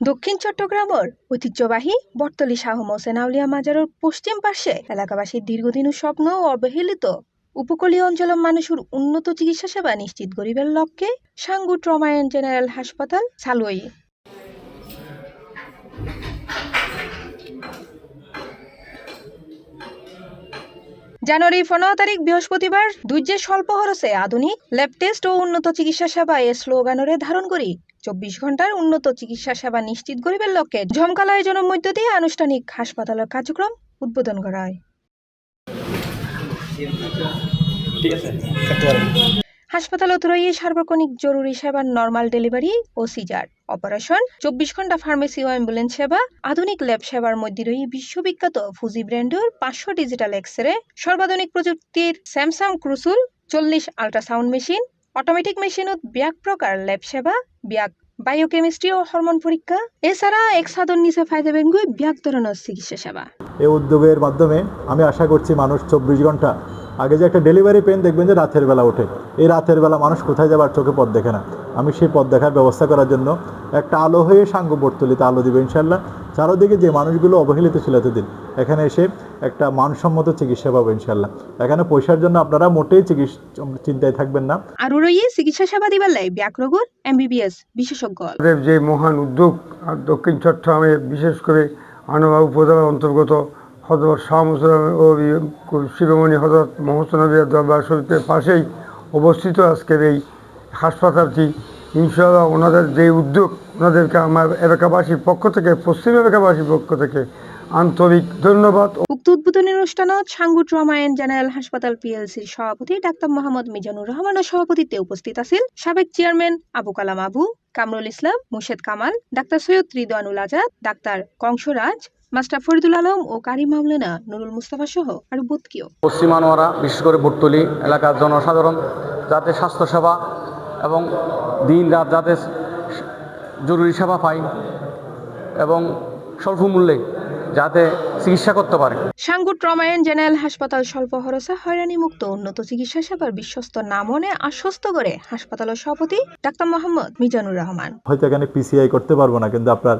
দক্ষিণ চট্টগ্রামের ঐতিহ্যবাহী বটতলী শাহ মোহসেন আউলিয়া মাজারের পশ্চিম পার্শ্বে এলাকাবাসীর দীর্ঘদিন স্বপ্ন ও অবহেলিত উপকূলীয় অঞ্চলের মানুষের উন্নত চিকিৎসা সেবা নিশ্চিত করিবার লক্ষ্যে সাঙ্গু ট্রমা অ্যান্ড জেনারেল হাসপাতাল চালুই। জানুয়ারি 15 তারিখ বৃহস্পতিবার দুইজে স্বল্প খরচে আধুনিক ল্যাব টেস্ট ও উন্নত চিকিৎসা সেবা এ স্লোগানরে ধারণ করি 24 ঘন্টার উন্নত চিকিৎসা সেবা নিশ্চিত করিবার লক্ষ্যে ঝমকাল আয়োজনের মধ্য দিয়ে আনুষ্ঠানিক হাসপাতালের কার্যক্রম উদ্বোধন করা হয়। হাসপাতালত রয়েছে সার্বক্ষণিক জরুরি সেবা, নর্মাল ডেলিভারি ও সিজার অপারেশন, 24 ঘন্টা ফার্মেসি ও অ্যাম্বুলেন্স সেবা, আধুনিক ল্যাব সেবার মধ্যে রয়েছে বিশ্ববিখ্যাত ফুজি ব্র্যান্ডের 500 ডিজিটাল এক্সরে, সর্বাধুনিক প্রযুক্তির স্যামসাং ক্রুসুল 40 আল্ট্রাসাউন্ড মেশিন, অটোমেটিক মেশিনত ব্যাক প্রকার ল্যাব সেবা, ব্যাক বায়োকেমিস্ট্রি ও হরমোন পরীক্ষা, এছাড়া এক ছাদের নিচে ফায়দা বেঙ্গুই ব্যাক ধরনের চিকিৎসা সেবা। এই উদ্যোগের মাধ্যমে আমি আশা করছি মানুষ 24 ঘন্টা আগে যে একটা ডেলিভারি পেন দেখবেন যে রাতের বেলা ওঠে, এই রাতের বেলা মানুষ কোথায় যাবার চোখে পথ দেখে না। আমি সেই পথ দেখার ব্যবস্থা করার জন্য একটা আলো হয়ে সাঙ্গু বটতলীতে আলো দিবে ইনশাল্লাহ। চারোদিকে যে মানুষগুলো অবহেলিত ছিল এতদিন, এখানে এসে একটা মানসম্মত চিকিৎসা পাবো ইনশাল্লাহ। এখানে পয়সার জন্য আপনারা মোটেই চিন্তায় থাকবেন না। আর রয়েছে চিকিৎসা সেবা দিবার লাই ব্যাকরোগর MBBS বিশেষজ্ঞ। যে মহান উদ্যোগ দক্ষিণ চট্টগ্রামে বিশেষ করে আনোয়ার উপজেলার অন্তর্গত হযরত শাহ মোহসেন ও শিরোমণি হযরত মোহসেন আউলিয়া দরবার শরীফের পাশেই অবস্থিত আজকের এই হাসপাতালটি। ইনশাআল্লাহ ওনাদের যে উদ্যোগ, ওনাদেরকে আমার এলাকাবাসীর পক্ষ থেকে, পশ্চিম এলাকাবাসীর পক্ষ থেকে আন্তরিক ধন্যবাদ। উক্ত উদ্বোধনী অনুষ্ঠানত সাঙ্গু ট্রমা অ্যান্ড জেনারেল হাসপাতাল PLCর সভাপতি ডাক্তার মোহাম্মদ মিজানুর রহমানের সভাপতিত্বে উপস্থিত আছেন সাবেক চেয়ারম্যান আবু কালাম আবু, কামরুল ইসলাম, মুর্শেদ কামাল, ডাক্তার সৈয়দ রিদওয়ানুল আজাদ, ডাক্তার কংসরাজ, মাস্টার ফরিদুল আলম ও কারি মাওলানা নুরুল মুস্তাফা সহ আরো বতকিও। পশ্চিম আনোয়ারা বিশেষ করে বটতলী এলাকার জনসাধারণ যাতে স্বাস্থ্যসেবা এবং দিন রাত যাতে জরুরি সেবা পায় এবং স্বল্প মূল্যে যাতে চিকিৎসা করতে পারে। সাঙ্গু ট্রমা অ্যান্ড জেনারেল হাসপাতাল স্বল্প খরচে হয়রানি মুক্ত উন্নত চিকিৎসা সেবার বিশ্বস্ত নামনে আশ্বস্ত করে হাসপাতালের সভাপতি ডাক্তার মোহাম্মদ মিজানুর রহমান। হয়তো এখানে PCI করতে পারবো না, কিন্তু আপনার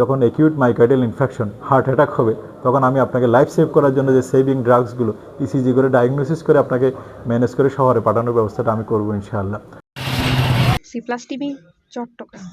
যখন acute myocardial infection, heart attack হবে, তখন আমি আপনাকে লাইফ সেভ করার জন্য যে সেভিং ড্রাগসগুলো ECG করে ডায়াগনোসিস করে আপনাকে ম্যানেজ করে শহরে পাঠানোর ব্যবস্থাটা আমি করবো ইনশাআল্লাহ। C+ TV Chittagong.